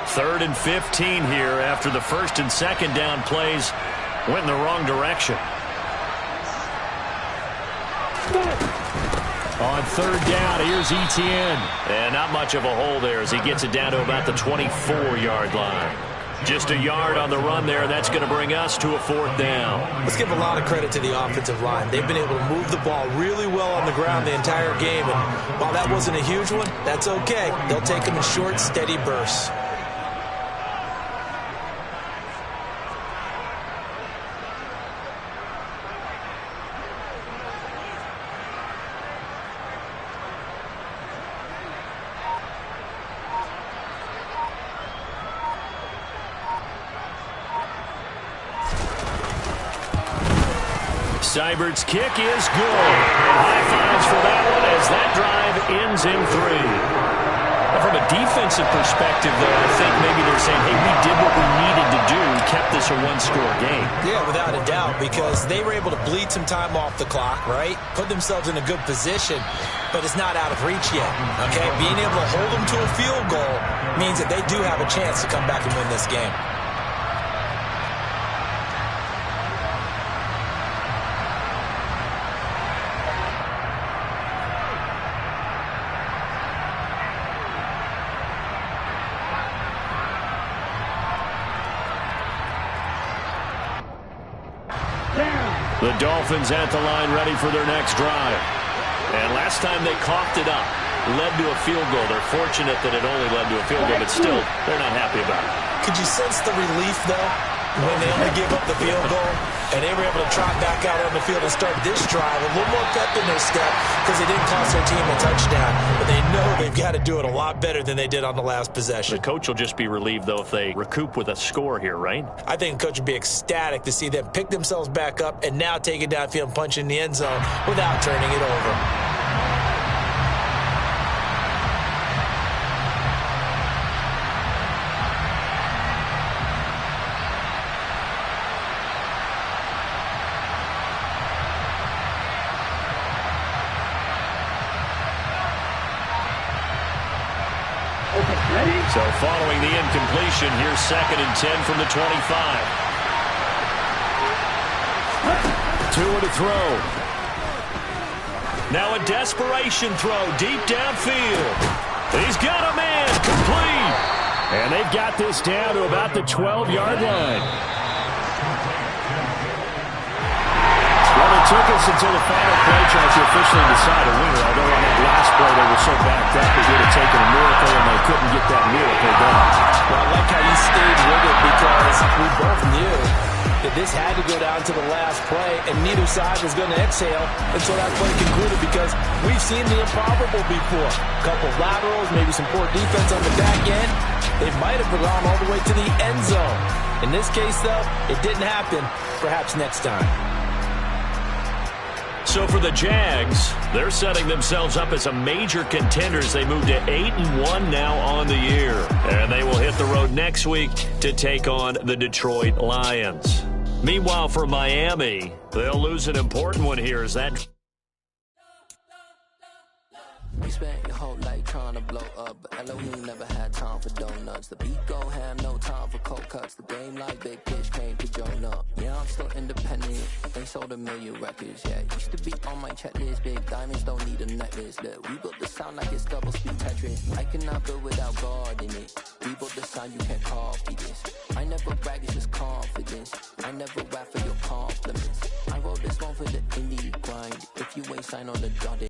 Third and 15 here after the 1st and 2nd down plays went in the wrong direction. On 3rd down, here's Etienne. And not much of a hole there as he gets it down to about the 24-yard line. Just a yard on the run there, and that's going to bring us to a 4th down. Let's give a lot of credit to the offensive line. They've been able to move the ball really well on the ground the entire game, and while that wasn't a huge one, that's okay. They'll take them in short, steady bursts. Seibert's kick is good. And high fives for that one as that drive ends in 3. From a defensive perspective, though, I think maybe they're saying, hey, we did what we needed to do, kept this a one-score game. Yeah, without a doubt, because they were able to bleed some time off the clock, right? Put themselves in a good position, but it's not out of reach yet, okay? Being able to hold them to a field goal means that they do have a chance to come back and win this game. The Dolphins at the line ready for their next drive. And last time they coughed it up, led to a field goal. They're fortunate that it only led to a field goal, but still, they're not happy about it. Could you sense the relief, though, when they only gave up the field goal and they were able to trot back out on the field and start this drive a little more pep in their step because they didn't cost their team a touchdown, but they know they've got to do it a lot better than they did on the last possession. The coach will just be relieved, though, if they recoup with a score here, right? I think the coach would be ecstatic to see them pick themselves back up and now take it downfield and punch in the end zone without turning it over. So following the incompletion, here's 2nd and 10 from the 25. 2 to throw. Now a desperation throw deep downfield. He's got a man, complete. And they've got this down to about the 12-yard line. Well, it took us until the final play chart to officially decide a winner, although on that last play they were so backed up it would have taken a miracle, and they couldn't get that miracle done. Well, I like how you stayed with it because we both knew that this had to go down to the last play, and neither side was going to exhale until that play concluded because we've seen the improbable before. A couple laterals, maybe some poor defense on the back end, they might have gone all the way to the end zone. In this case, though, it didn't happen. Perhaps next time. So for the Jags, they're setting themselves up as a major contender as they move to 8-1 now on the year. And they will hit the road next week to take on the Detroit Lions. Meanwhile, for Miami, they'll lose an important one here as that... You spent your whole life trying to blow up, but Elohim never had time for donuts. The beat go ham, no time for cold cuts. The game like big pitch came to Jonah. Yeah, I'm still independent. They sold 1 million records, yeah. Used to be on my checklist. Big diamonds don't need a necklace. Look, we built the sound like it's double speed Tetris. I cannot build without God in it. We built the sound, you can't copy this. I never brag, it's just confidence. I never rap for your compliments. I wrote this one for the indie grind. If you ain't signed on the dotted.